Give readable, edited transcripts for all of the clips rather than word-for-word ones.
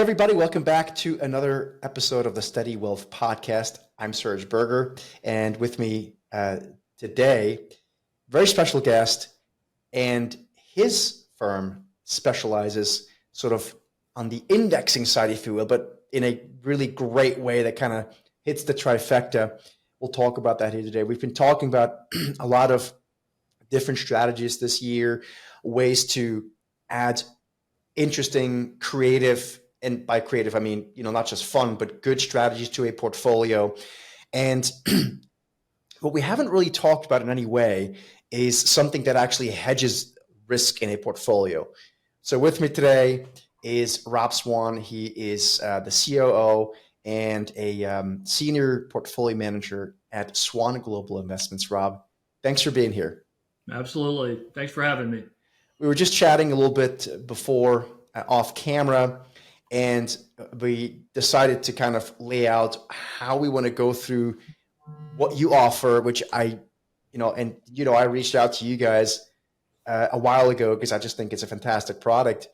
everybody. Welcome back to another episode of the Steady Wealth Podcast. I'm Serge Berger, and with me today, very special guest, and his firm specializes sort of on the indexing side, if you will, but in a really great way that kind of hits the trifecta. We'll talk about that here today. We've been talking about a lot of different strategies this year, ways to add interesting, creative, and by creative, I mean, not just fun, but good strategies to a portfolio. And what we haven't really talked about in any way is something that actually hedges risk in a portfolio. So with me today is Rob Swan. He is the COO and a senior portfolio manager at Swan Global Investments. Rob, thanks for being here. Absolutely. Thanks for having me. We were just chatting a little bit before off camera, and we decided to kind of lay out how we want to go through what you offer, which I reached out to you guys a while ago because I just think it's a fantastic product.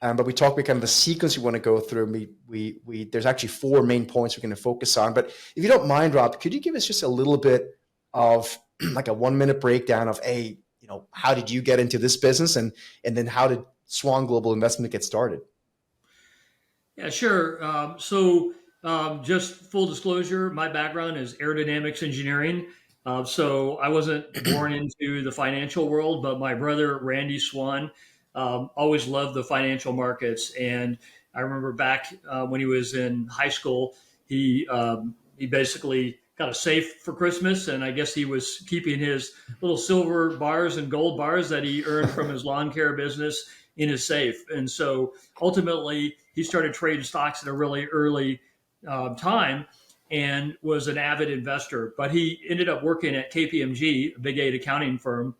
But we talked about kind of the sequence we want to go through. And we there's actually four main points we're going to focus on. But if you don't mind, Rob, could you give us just a little bit of like a 1 minute breakdown of how did you get into this business, and then how did Swan Global Investment get started? Yeah, sure. Just full disclosure, my background is aerodynamics engineering. So I wasn't born into the financial world, but my brother, Randy Swan, always loved the financial markets. And I remember back when he was in high school, he basically got a safe for Christmas. And I guess he was keeping his little silver bars and gold bars that he earned from his lawn care business in his safe. And so ultimately he started trading stocks at a really early time and was an avid investor. But he ended up working at KPMG, a Big 8 accounting firm,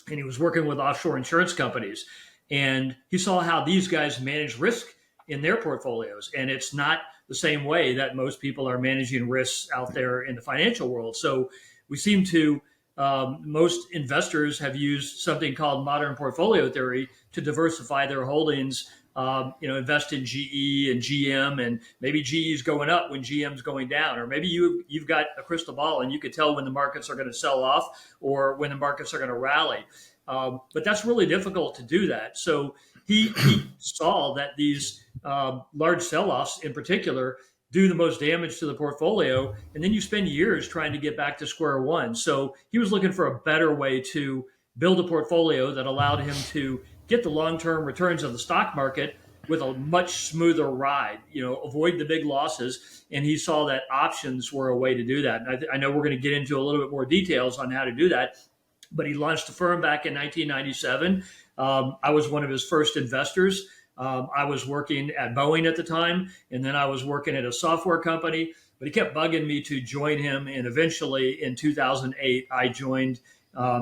and he was working with offshore insurance companies. And he saw how these guys manage risk in their portfolios. And it's not the same way that most people are managing risks out there in the financial world. So we seem to, most investors have used something called modern portfolio theory to diversify their holdings, invest in GE and GM, and maybe GE is going up when GM's going down, or maybe you've got a crystal ball and you could tell when the markets are going to sell off or when the markets are going to rally. But that's really difficult to do that. So he saw that these large sell-offs in particular do the most damage to the portfolio. And then you spend years trying to get back to square one. So he was looking for a better way to build a portfolio that allowed him to get the long-term returns of the stock market with a much smoother ride, avoid the big losses. And he saw that options were a way to do that. And I know we're going to get into a little bit more details on how to do that. But he launched the firm back in 1997. I was one of his first investors. I was working at Boeing at the time, and then I was working at a software company. But he kept bugging me to join him. And eventually in 2008, I joined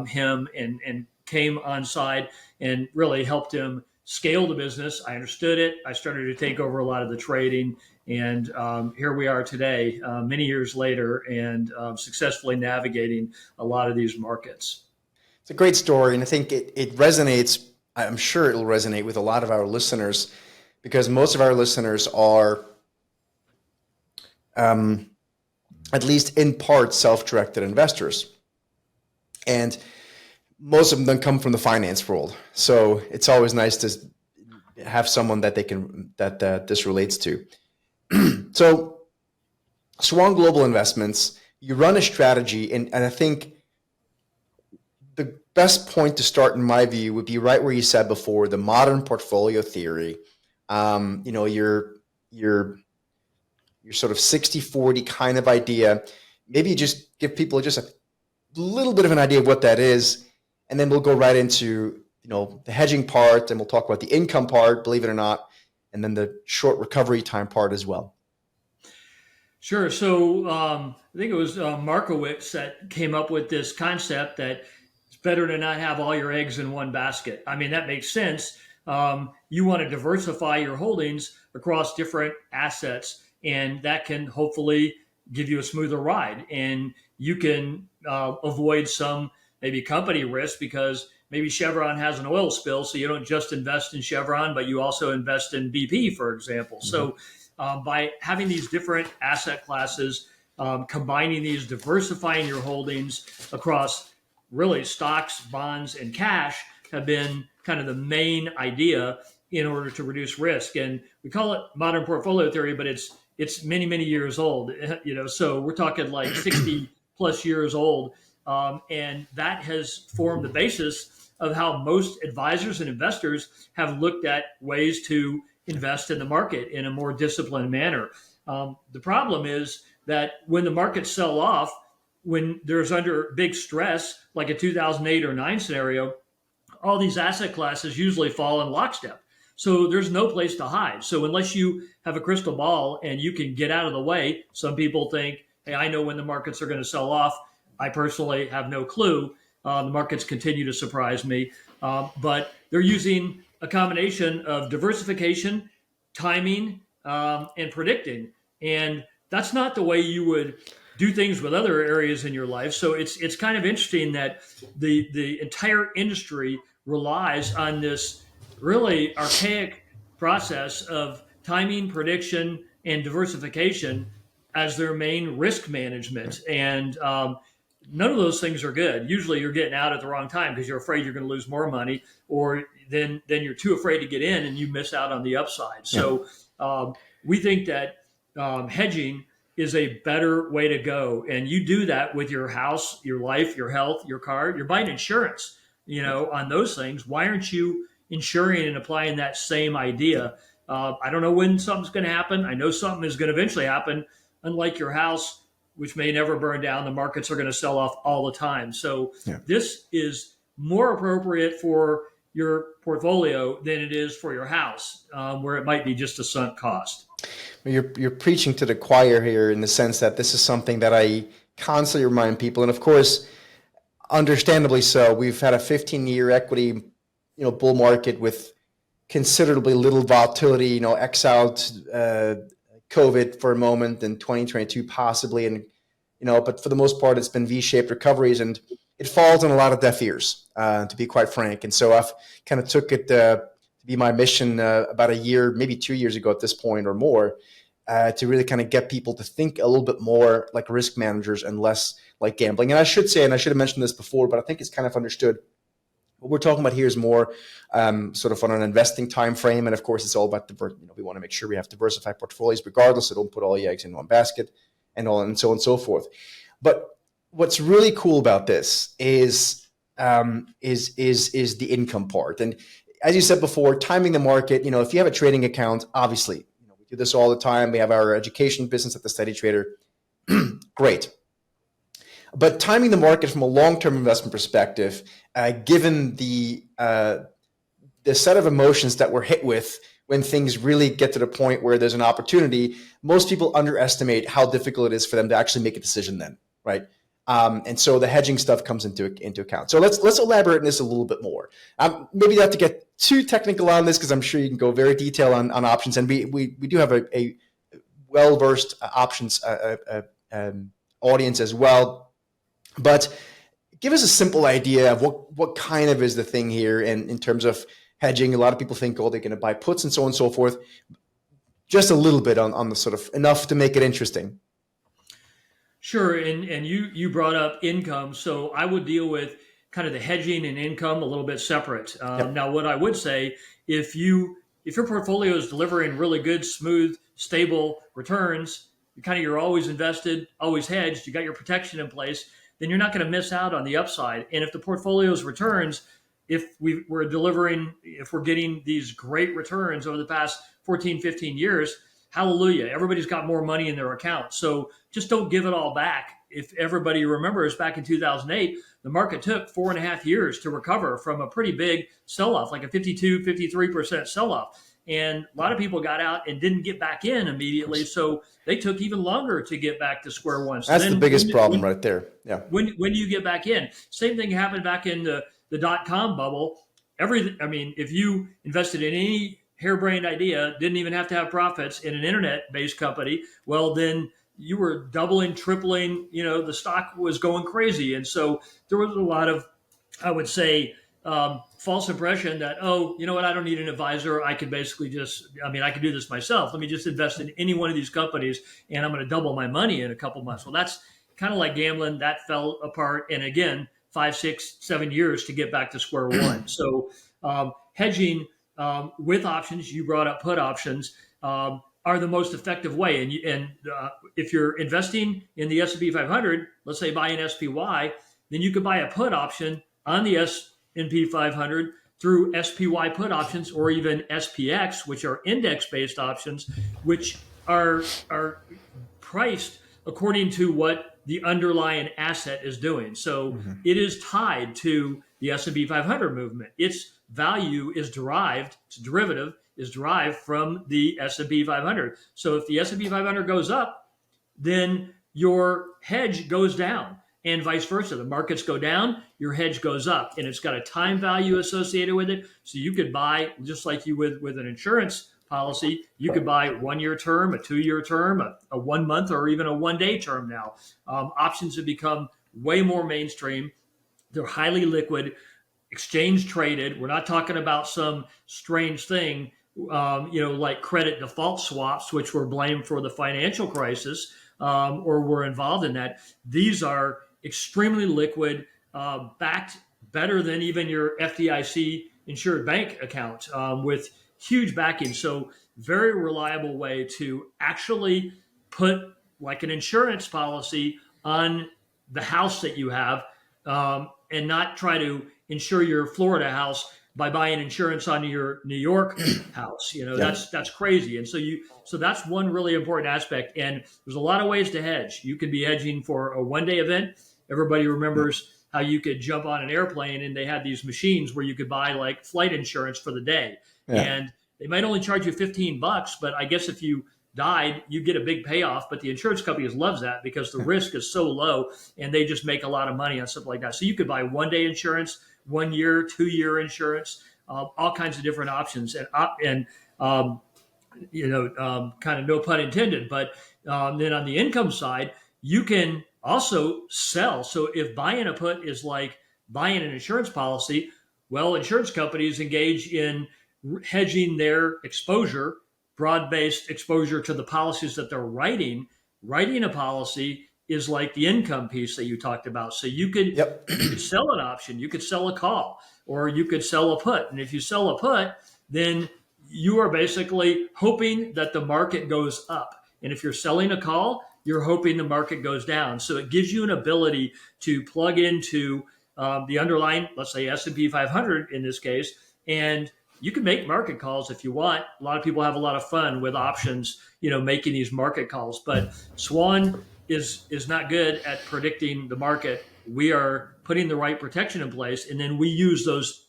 him and came on side and really helped him scale the business. I understood it. I started to take over a lot of the trading. And here we are today, many years later, and successfully navigating a lot of these markets. It's a great story, and I think it resonates. I'm sure it'll resonate with a lot of our listeners, because most of our listeners are at least in part self-directed investors, and most of them come from the finance world. So it's always nice to have someone that this relates to. So Swan Global Investments, you run a strategy, and I think the best point to start, in my view, would be right where you said before, the modern portfolio theory. Your sort of 60-40 kind of idea. Maybe you just give people just a little bit of an idea of what that is, and then we'll go right into the hedging part, and we'll talk about the income part, believe it or not, and then the short recovery time part as well. Sure. So I think it was Markowitz that came up with this concept that it's better to not have all your eggs in one basket. I mean, that makes sense. You want to diversify your holdings across different assets, and that can hopefully give you a smoother ride. And you can avoid some maybe company risk because maybe Chevron has an oil spill, so you don't just invest in Chevron, but you also invest in BP, for example. Mm-hmm. So by having these different asset classes, combining these, diversifying your holdings across really stocks, bonds, and cash have been kind of the main idea in order to reduce risk. And we call it modern portfolio theory, but it's many, many years old. So we're talking like 60 plus years old. And that has formed the basis of how most advisors and investors have looked at ways to invest in the market in a more disciplined manner. The problem is that when the markets sell off, when there's under big stress, like a 2008 or 9 scenario, all these asset classes usually fall in lockstep. So there's no place to hide. So unless you have a crystal ball and you can get out of the way, some people think, hey, I know when the markets are going to sell off. I personally have no clue. The markets continue to surprise me. But they're using a combination of diversification, timing, and predicting. And that's not the way you would do things with other areas in your life. So it's kind of interesting that the entire industry relies on this really archaic process of timing, prediction, and diversification as their main risk management. And none of those things are good. Usually you're getting out at the wrong time because you're afraid you're going to lose more money, or then you're too afraid to get in and you miss out on the upside. So we think that hedging is a better way to go. And you do that with your house, your life, your health, your car. You're buying insurance, on those things. Why aren't you insuring and applying that same idea? I don't know when something's going to happen. I know something is going to eventually happen. Unlike your house, which may never burn down, the markets are going to sell off all the time. So this is more appropriate for your portfolio than it is for your house, where it might be just a sunk cost. You're preaching to the choir here in the sense that this is something that I constantly remind people. And of course, understandably so, we've had a 15-year equity, bull market with considerably little volatility, exiled COVID for a moment in 2022 possibly. And, but for the most part, it's been V-shaped recoveries, and it falls on a lot of deaf ears, to be quite frank. And so I've kind of took it to be my mission about a year, maybe 2 years ago at this point or more, to really kind of get people to think a little bit more like risk managers and less like gambling. And I should say, and I should have mentioned this before, but I think it's kind of understood, what we're talking about here is more sort of on an investing time frame. And of course, it's all about we want to make sure we have diversified portfolios regardless, so don't put all your eggs in one basket and so on and so forth. But what's really cool about this is the income part. And as you said before, timing the market, if you have a trading account, obviously, we do this all the time. We have our education business at the Steady Trader. Great. But timing the market from a long-term investment perspective, given the set of emotions that we're hit with when things really get to the point where there's an opportunity, most people underestimate how difficult it is for them to actually make a decision then, right? And so the hedging stuff comes into account. So let's elaborate on this a little bit more. Maybe not to get too technical on this, because I'm sure you can go very detailed on options, and we do have a well-versed options audience as well. But give us a simple idea of what kind of is the thing here in terms of hedging. A lot of people think, they're going to buy puts and so on and so forth. Just a little bit on the sort of enough to make it interesting. Sure, and you brought up income, so I would deal with kind of the hedging and income a little bit separate. Now, what I would say, if your portfolio is delivering really good, smooth, stable returns, you're always invested, always hedged, you got your protection in place, then you're not going to miss out on the upside. And if the portfolio's returns, if we're getting these great returns over the past 14, 15 years, hallelujah, everybody's got more money in their account. So just don't give it all back. If everybody remembers back in 2008, the market took 4.5 years to recover from a pretty big sell-off, like a 52, 53% sell-off. And a lot of people got out and didn't get back in immediately. So they took even longer to get back to square one. So that's the biggest problem right there. Yeah. When you get back in, same thing happened back in the dot-com bubble. If you invested in any harebrained idea, didn't even have to have profits in an internet-based company, well, then you were doubling, tripling, the stock was going crazy. And so there was a lot of, I would say, false impression that, oh, you know what, I don't need an advisor. I could basically I could do this myself. Let me just invest in any one of these companies and I'm going to double my money in a couple months. Well, that's kind of like gambling. That fell apart. And again, 5, 6, 7 years to get back to square one. So hedging with options, you brought up put options, are the most effective way. And if you're investing in the S&P 500, let's say buy an SPY, then you could buy a put option on the S&P 500 through SPY put options, or even SPX, which are index-based options, which are priced according to what the underlying asset is doing. So it is tied to the S&P 500 movement. Its value is derived, its derivative is derived from the S&P 500. So if the S&P 500 goes up, then your hedge goes down, and vice versa. The markets go down, your hedge goes up, and it's got a time value associated with it. So you could buy, just like you would with an insurance policy, you could buy 1 year term, a 2 year term, a 1 month, or even a 1 day term now. Options have become way more mainstream. They're highly liquid, exchange traded. We're not talking about some strange thing, like credit default swaps, which were blamed for the financial crisis, or were involved in that. These are extremely liquid, backed better than even your FDIC insured bank account, with huge backing. So very reliable way to actually put like an insurance policy on the house that you have, and not try to insure your Florida house by buying insurance on your New York house. That's crazy. And so that's one really important aspect. And there's a lot of ways to hedge. You could be hedging for a 1 day event. Everybody remembers how you could jump on an airplane and they had these machines where you could buy like flight insurance for the day. Yeah. And they might only charge you $15, but I guess if you died, you get a big payoff. But the insurance companies loves that because the risk is so low and they just make a lot of money on something like that. So you could buy 1 day insurance, 1 year, 2 year insurance, all kinds of different options, and kind of no pun intended. But then on the income side, you can also sell. So if buying a put is like buying an insurance policy, well, insurance companies engage in hedging their exposure, broad-based exposure to the policies that they're writing. Writing a policy is like the income piece that you talked about. So you could, you could sell an option, you could sell a call, or you could sell a put. And if you sell a put, then you are basically hoping that the market goes up. And if you're selling a call, you're hoping the market goes down. So it gives you an ability to plug into the underlying, let's say S&P 500 in this case, and you can make market calls if you want. A lot of people have a lot of fun with options, making these market calls. But Swan is not good at predicting the market. We are putting the right protection in place, and then we use those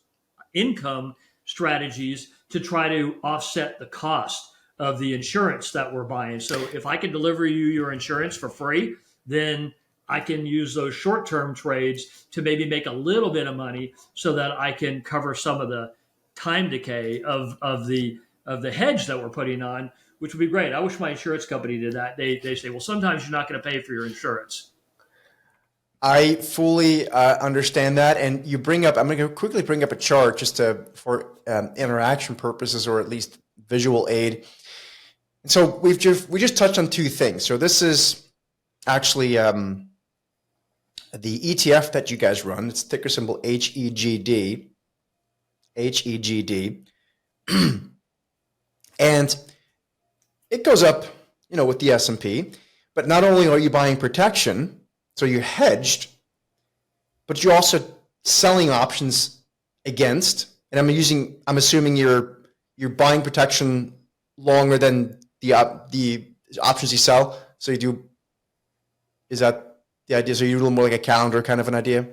income strategies to try to offset the cost of the insurance that we're buying. So if I can deliver you your insurance for free, then I can use those short-term trades to maybe make a little bit of money so that I can cover some of the time decay of the hedge that we're putting on, which would be great. I wish my insurance company did that. They say, well, sometimes you're not going to pay for your insurance. I fully understand that. And you bring up, I'm going to quickly bring up a chart just for interaction purposes, or at least visual aid. So we just touched on two things. So this is actually the ETF that you guys run. It's ticker symbol HEGD. HEGD. And it goes up, with the S&P. But not only are you buying protection, so you're hedged, but you're also selling options against. And I'm assuming you're buying protection longer than the options you sell. So is that the idea? So you're a little more like a calendar kind of an idea?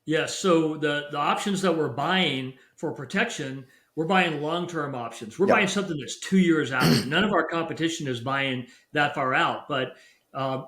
Yes. So the options that we're buying for protection, we're buying long-term options. We're buying something that's 2 years out. None of our competition is buying that far out. But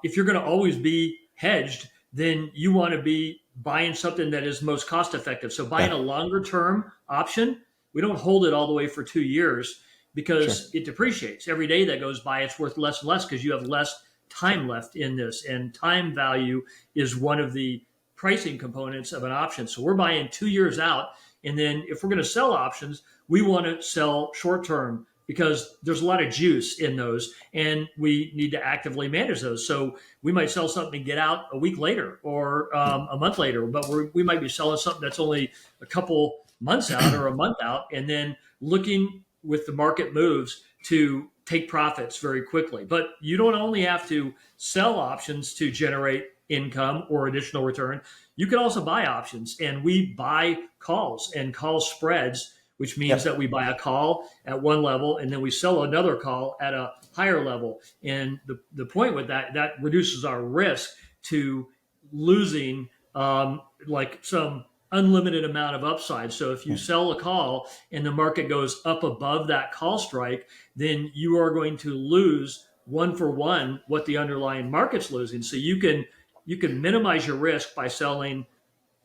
if you're going to always be hedged, then you want to be buying something that is most cost-effective. So buying a longer-term option, we don't hold it all the way for 2 years because it depreciates. Every day that goes by, it's worth less and less because you have less time left in this. And time value is one of the pricing components of an option. So we're buying 2 years out. And then if we're going to sell options, we want to sell short term because there's a lot of juice in those and we need to actively manage those. So we might sell something and get out a week later or a month later, but we might be selling something that's only a couple months out or a month out, and then looking with the market moves to take profits very quickly. But you don't only have to sell options to generate income or additional return. You can also buy options, and we buy calls and call spreads, which means that we buy a call at one level and then we sell another call at a higher level. And the point with that reduces our risk to losing like some unlimited amount of upside. So if you sell a call and the market goes up above that call strike, then you are going to lose one for one what the underlying market's losing. So you can minimize your risk by selling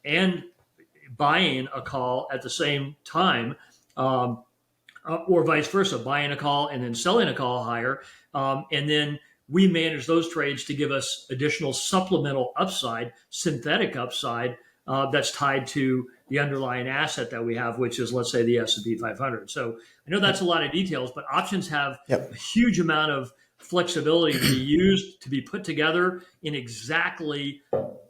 and buying a call at the same time, or vice versa, buying a call and then selling a call higher. And then we manage those trades to give us additional supplemental upside, synthetic upside, that's tied to the underlying asset that we have, which is, let's say, the S&P 500. So I know that's a lot of details, but options have a huge amount of flexibility to be used, to be put together in exactly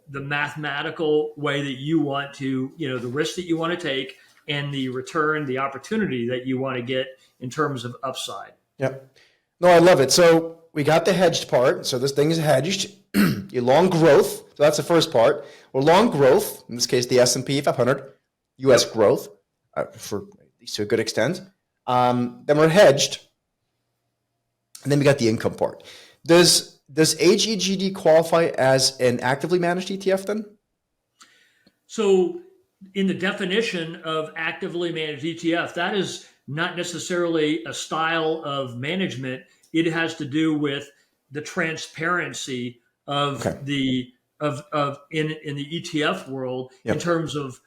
the mathematical way that you want to, the risk that you want to take and the return, the opportunity that you want to get in terms of upside. Yep. No, I love it. So we got the hedged part. So this thing is hedged. You long growth. So that's the first part. We're long growth. In this case, the S&P 500, U.S. growth, for at least to a good extent. Then we're hedged. And then we got the income part. Does HEGD qualify as an actively managed ETF then? So in the definition of actively managed ETF, that is not necessarily a style of management. It has to do with the transparency of the in the ETF world in terms of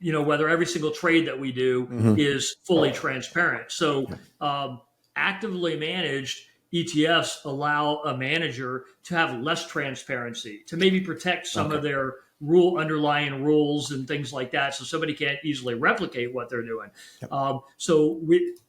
whether every single trade that we do is fully transparent. So actively managed ETFs allow a manager to have less transparency, to maybe protect some of their underlying rules and things like that, so somebody can't easily replicate what they're doing. So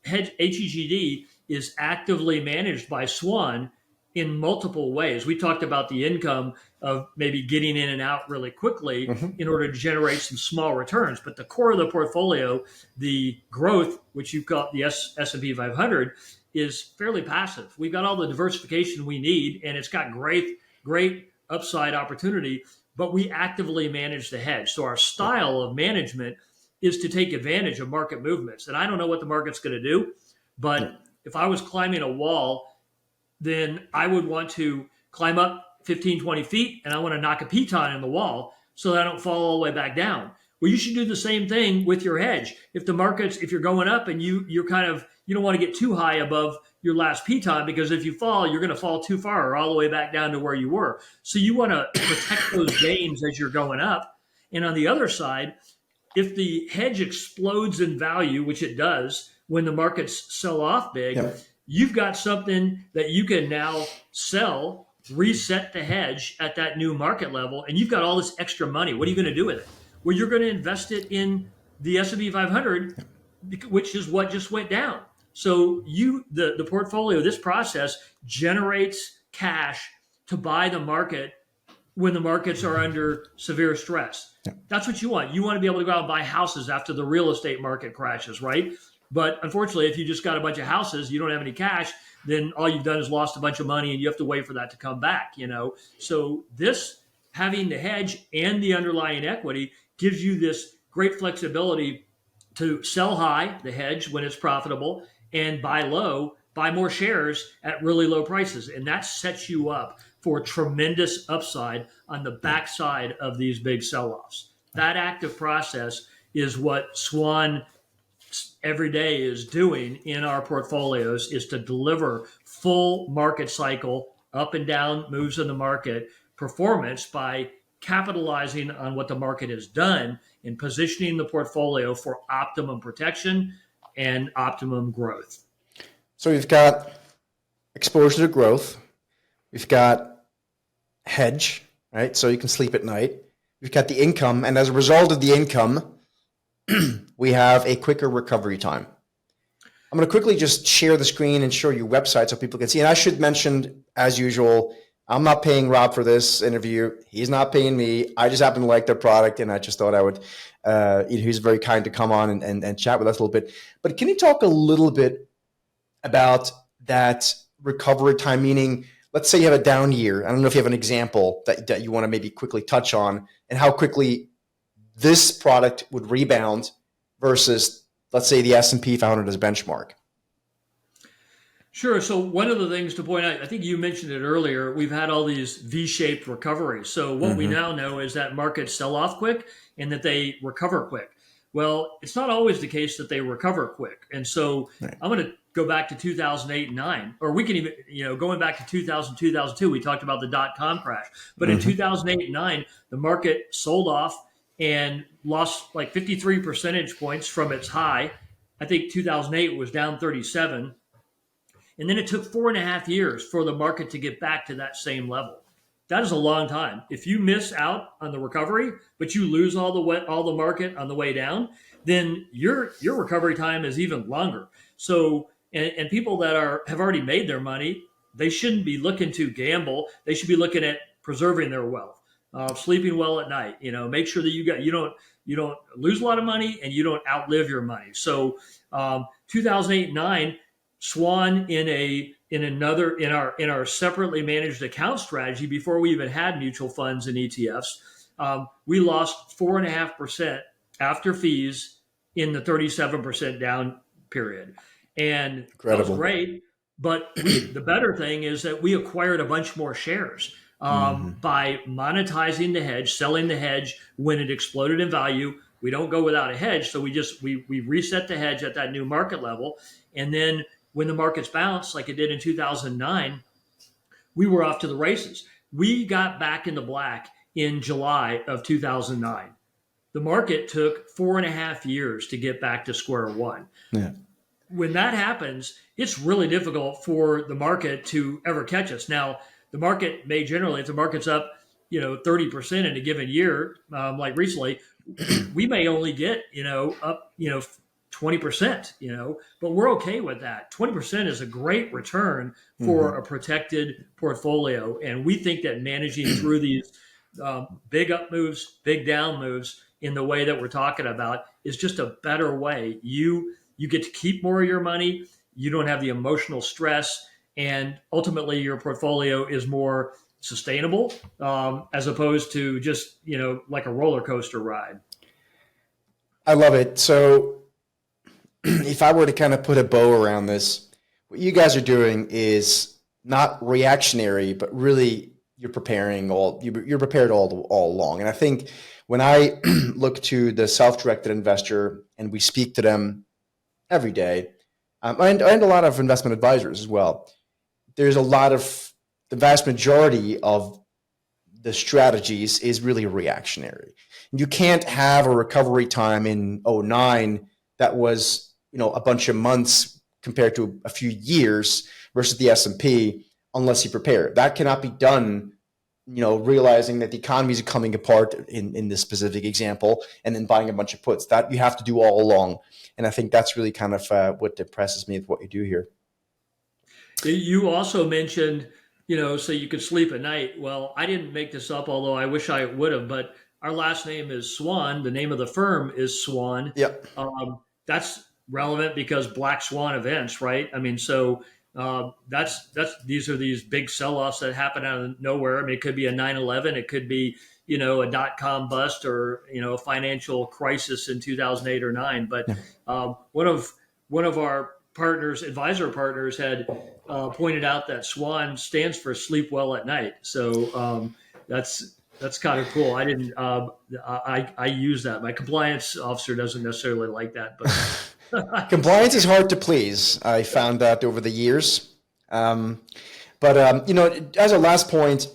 HEGD is actively managed by Swan in multiple ways. We talked about the income of maybe getting in and out really quickly in order to generate some small returns. But the core of the portfolio, the growth, which you've got the S&P 500, is fairly passive. We've got all the diversification we need, and it's got great upside opportunity, but we actively manage the hedge. So our style of management is to take advantage of market movements. And I don't know what the market's going to do, but if I was climbing a wall, then I would want to climb up 15, 20 feet, and I want to knock a piton in the wall so that I don't fall all the way back down. Well, you should do the same thing with your hedge. If you're going up and you don't want to get too high above your last piton, because if you fall, you're going to fall too far or all the way back down to where you were. So you want to protect those gains as you're going up. And on the other side, if the hedge explodes in value, which it does when the markets sell off big, you've got something that you can now sell, reset the hedge at that new market level, and you've got all this extra money. What are you going to do with it? Well, you're going to invest it in the S&P 500, which is what just went down. So the portfolio, this process generates cash to buy the market when the markets are under severe stress. That's what you want. You want to be able to go out and buy houses after the real estate market crashes, right? But unfortunately, if you just got a bunch of houses, you don't have any cash, then all you've done is lost a bunch of money and you have to wait for that to come back, So this, having the hedge and the underlying equity, gives you this great flexibility to sell high, the hedge, when it's profitable, and buy low, buy more shares at really low prices. And that sets you up for tremendous upside on the backside of these big sell-offs. That active process is what Swan every day is doing in our portfolios, is to deliver full market cycle, up and down moves in the market performance by capitalizing on what the market has done and positioning the portfolio for optimum protection and optimum growth. So we've got exposure to growth. We've got hedge, right? So you can sleep at night. we've got the income, and as a result of the income, we have a quicker recovery time. I'm going to quickly just share the screen and show you websites so people can see. And I should mention, as usual, I'm not paying Rob for this interview. He's not paying me. I just happen to like their product, and I just thought I would. He's very kind to come on and chat with us a little bit. But can you talk a little bit about that recovery time? Meaning, let's say you have a down year. I don't know if you have an example that you want to maybe quickly touch on, and how quickly this product would rebound versus, let's say, the S&P 500 as a benchmark. Sure. So one of the things to point out, I think you mentioned it earlier, we've had all these V-shaped recoveries. So what we now know is that markets sell off quick and that they recover quick. Well, it's not always the case that they recover quick. And so I'm going to go back to 2008 and 9, or we can even, going back to 2000, 2002, we talked about the dot-com crash. But in 2008 and 9, the market sold off and lost like 53 percentage points from its high. I think 2008 was down 37. And then it took 4.5 years for the market to get back to that same level. That is a long time. If you miss out on the recovery, but you lose all the market on the way down, then your recovery time is even longer. So, and people that have already made their money, they shouldn't be looking to gamble. They should be looking at preserving their wealth, sleeping well at night. Make sure that you don't lose a lot of money and you don't outlive your money. So, 2008-9. Swan in our separately managed account strategy before we even had mutual funds and ETFs, we lost 4.5% after fees in the 37% down period, and Incredible. That was great. But the better thing is that we acquired a bunch more shares by monetizing the hedge, selling the hedge when it exploded in value. We don't go without a hedge, so we reset the hedge at that new market level, and then when the markets bounced like it did in 2009, we were off to the races. We got back in the black in July of 2009. The market took 4.5 years to get back to square one. Yeah. When that happens, it's really difficult for the market to ever catch us. Now, the market may generally, if the market's up, 30% in a given year, like recently, we may only get, up, 20%, but we're okay with that. 20% is a great return for a protected portfolio. And we think that managing through these big up moves, big down moves in the way that we're talking about is just a better way. You get to keep more of your money. You don't have the emotional stress, and ultimately your portfolio is more sustainable as opposed to just, like a roller coaster ride. I love it. So if I were to kind of put a bow around this, what you guys are doing is not reactionary, but really you're prepared all along. And I think when I look to the self-directed investor, and we speak to them every day, and a lot of investment advisors as well, there's the vast majority of the strategies is really reactionary. You can't have a recovery time in 2009 that was a bunch of months compared to a few years versus the S&P unless you prepare. That cannot be done, realizing that the economy is coming apart in this specific example, and then buying a bunch of puts. That you have to do all along. And I think that's really kind of what impresses me with what you do here. You also mentioned, so you could sleep at night. Well, I didn't make this up, although I wish I would have, but our last name is Swan. The name of the firm is Swan. Yep. That's relevant because black swan events, right? I mean, so these are these big sell-offs that happen out of nowhere. I mean, it could be a 9/11, it could be a dot-com bust, or a financial crisis in 2008 or 9. But one of our advisor partners, had pointed out that SWAN stands for sleep well at night. So that's kind of cool. I didn't. I use that. My compliance officer doesn't necessarily like that, but. Compliance is hard to please. I found that over the years. But as a last point,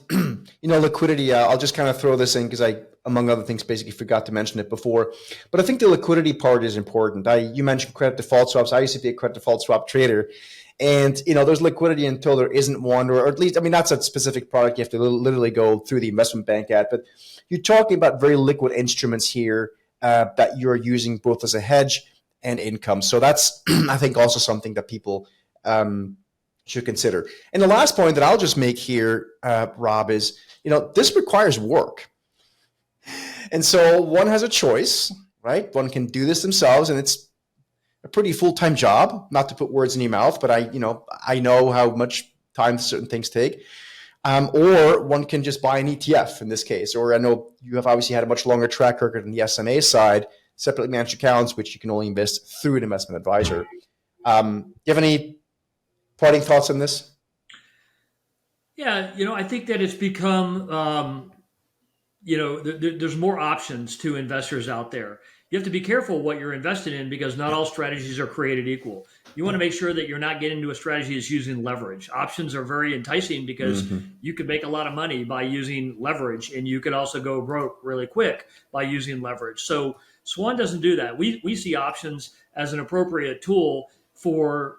liquidity, I'll just kind of throw this in because I, among other things, basically forgot to mention it before. But I think the liquidity part is important. You mentioned credit default swaps. I used to be a credit default swap trader. And, there's liquidity until there isn't one, or at least, I mean, that's a specific product you have to literally go through the investment bank at. But you're talking about very liquid instruments here that you're using both as a hedge and income. So that's, I think, also something that people should consider. And the last point that I'll just make here, Rob, is, this requires work. And so one has a choice, right? One can do this themselves, and it's a pretty full-time job, not to put words in your mouth, but I know how much time certain things take. Or one can just buy an ETF in this case. Or I know you have obviously had a much longer track record on the SMA side, separately managed accounts, which you can only invest through an investment advisor. Do you have any parting thoughts on this? Yeah, I think that it's become, there's more options to investors out there. You have to be careful what you're invested in because not all strategies are created equal. You want to make sure that you're not getting into a strategy that's using leverage. Options are very enticing because you could make a lot of money by using leverage, and you could also go broke really quick by using leverage. So Swan doesn't do that. We see options as an appropriate tool for,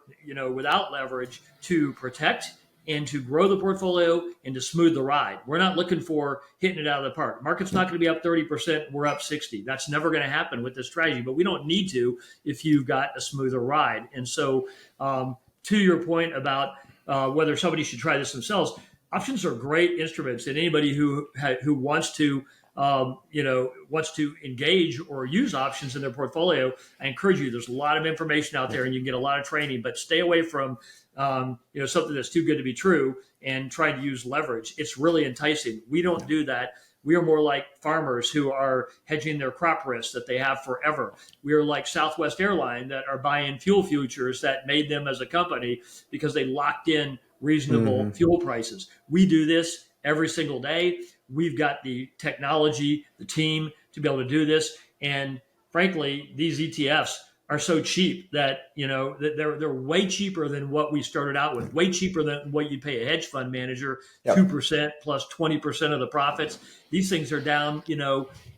without leverage, to protect and to grow the portfolio and to smooth the ride. We're not looking for hitting it out of the park. Market's not going to be up 30%. We're up 60. That's never going to happen with this strategy, but we don't need to if you've got a smoother ride. And so to your point about whether somebody should try this themselves, options are great instruments, and anybody who wants to wants to engage or use options in their portfolio, I encourage you. There's a lot of information out there, and you can get a lot of training. But stay away from something that's too good to be true and try to use leverage. It's really enticing. We don't do that. We are more like farmers who are hedging their crop risks that they have forever. We are like Southwest Airlines that are buying fuel futures that made them as a company because they locked in reasonable fuel prices. We do this every single day. We've got the technology, the team to be able to do this. And frankly, these ETFs are so cheap that, that they're way cheaper than what we started out with, way cheaper than what you'd pay a hedge fund manager, 2% plus 20% of the profits. These things are down,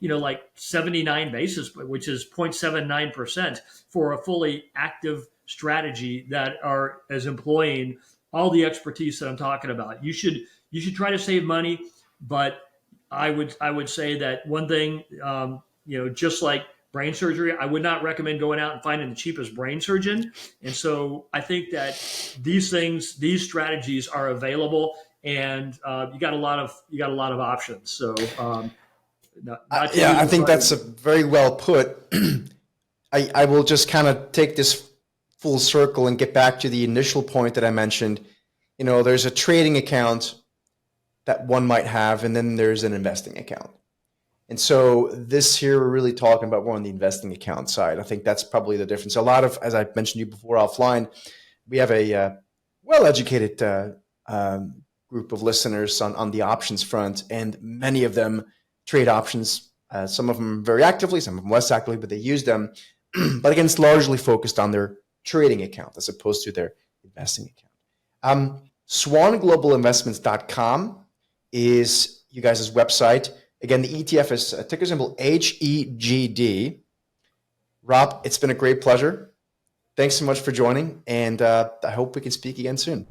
like 79 basis, which is 0.79% for a fully active strategy that is employing all the expertise that I'm talking about. You should try to save money, but I would say that one thing, just like brain surgery, I would not recommend going out and finding the cheapest brain surgeon. And so I think that these strategies are available, and you got a lot of options. So I think that's a very well put. I will just kind of take this full circle and get back to the initial point that I mentioned. There's a trading account that one might have, and then there's an investing account. And so this here, we're really talking about more on the investing account side. I think that's probably the difference. A lot of, as I mentioned to you before offline, we have a well-educated group of listeners on the options front, and many of them trade options. Some of them very actively, some of them less actively, but they use them. But again, it's largely focused on their trading account as opposed to their investing account. SwanGlobalInvestments.com is you guys' website. Again, the ETF is ticker symbol HEGD. Rob, it's been a great pleasure. Thanks so much for joining, and I hope we can speak again soon.